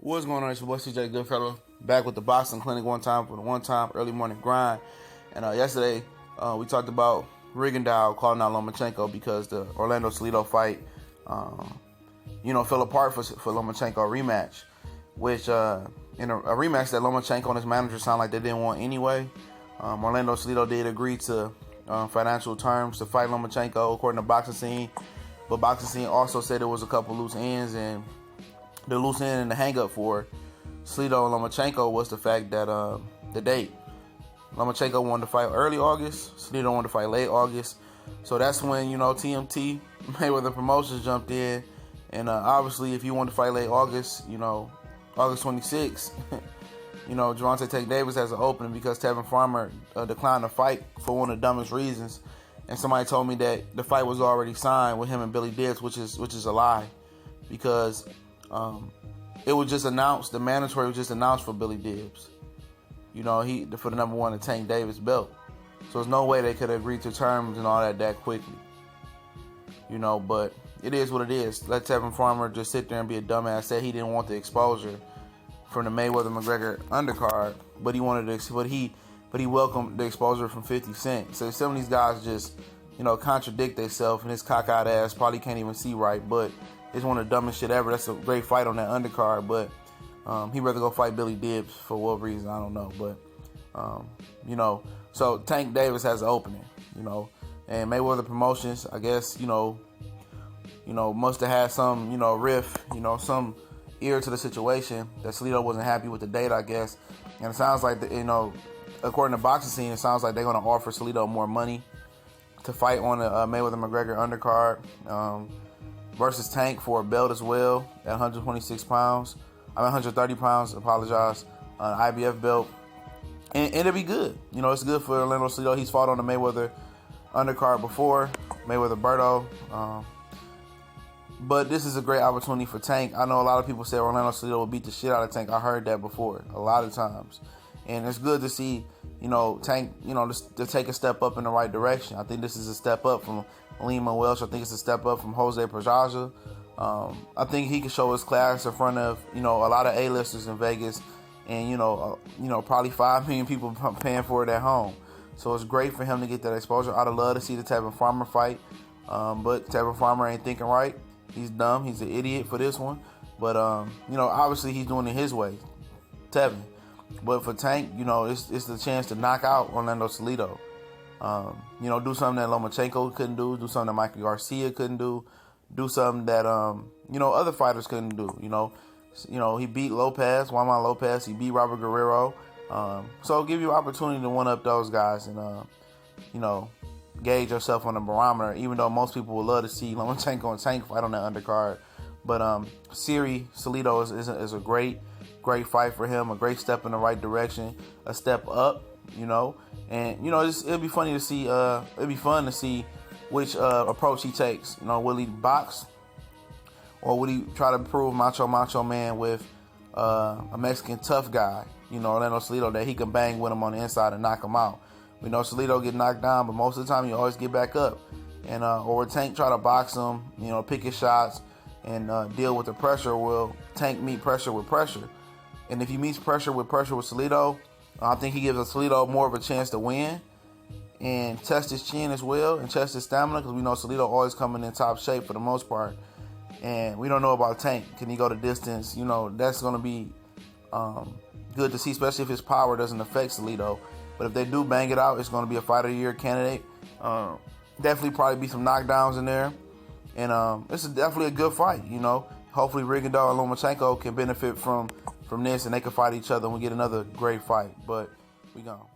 What's going on? It's your boy CJ Goodfellow, back with the Boxing Clinic one time for the one-time early morning grind. And yesterday, we talked about Rigondeaux calling out Lomachenko because the Orlando Salido fight, fell apart for Lomachenko rematch, which in a rematch that Lomachenko and his manager sound like they didn't want anyway. Orlando Salido did agree to financial terms to fight Lomachenko according to Boxing Scene, but Boxing Scene also said there was a couple loose ends, and the loose end and the hang-up for Salido and Lomachenko was the fact that the date. Lomachenko wanted to fight early August. Salido wanted to fight late August. So that's when, TMT, Mayweather Promotions jumped in. And obviously, if you want to fight late August, August 26th, Gervonta Tank Davis has an opening because Tevin Farmer declined to fight for one of the dumbest reasons. And somebody told me that the fight was already signed with him and Billy Dibbs, which is a lie, because it was just announced. The mandatory was just announced for Billy Dibbs. For the number one to Tank Davis belt. So there's no way they could agree to terms and all that quickly. But it is what it is. Let Tevin Farmer just sit there and be a dumbass. Said he didn't want the exposure from the Mayweather McGregor undercard, but he wanted to. But he welcomed the exposure from 50 Cent. So some of these guys just, contradict themselves, and his cockeyed ass probably can't even see right. But it's one of the dumbest shit ever. That's a great fight on that undercard, but he'd rather go fight Billy Dibbs for what reason, I don't know. But so Tank Davis has an opening, and Mayweather Promotions, I guess, must have had some, riff, some ear to the situation that Salido wasn't happy with the date, I guess. And it sounds like, according to Boxing Scene, it sounds like they're going to offer Salido more money to fight on the Mayweather McGregor undercard versus Tank for a belt as well at 126 pounds. 130 pounds, apologize, IBF belt. And it'll be good. It's good for Orlando Salido. He's fought on the Mayweather undercard before, Mayweather Berto. But this is a great opportunity for Tank. I know a lot of people say Orlando Salido will beat the shit out of Tank. I heard that before a lot of times. And it's good to see, Tank, to take a step up in the right direction. I think this is a step up from Lima Welch. I think it's a step up from Jose Pedraza. I think he can show his class in front of, a lot of A-listers in Vegas, and, probably 5 million people paying for it at home. So it's great for him to get that exposure. I'd love to see the Tevin Farmer fight, but Tevin Farmer ain't thinking right. He's dumb. He's an idiot for this one. But, obviously he's doing it his way, Tevin. But for Tank, it's the chance to knock out Orlando Salido. Do something that Lomachenko couldn't do something that Mikey Garcia couldn't do something that other fighters couldn't do. He beat Lopez, Juan Lopez. He beat Robert Guerrero. So it'll give you an opportunity to one up those guys and gauge yourself on the barometer. Even though most people would love to see Lomachenko and Tank fight on that undercard, but Salido is a great fight for him. A great step in the right direction. A step up. And it'll be funny to see. It'll be fun to see which approach he takes. Will he box, or will he try to prove Macho Man with a Mexican tough guy, Orlando Salido, that he can bang with him on the inside and knock him out? We know Salido get knocked down, but most of the time he always get back up. And or Tank try to box him, pick his shots and deal with the pressure. Will Tank meet pressure with pressure? And if he meets pressure with Salido, I think he gives Salido more of a chance to win and test his chin as well and test his stamina, because we know Salido always coming in top shape for the most part. And we don't know about Tank. Can he go the distance? That's going to be good to see, especially if his power doesn't affect Salido. But if they do bang it out, it's going to be a Fight of the Year candidate. Definitely probably be some knockdowns in there. And it's definitely a good fight, Hopefully Rigondeaux and Lomachenko can benefit from this, and they can fight each other and we get another great fight. But we gone.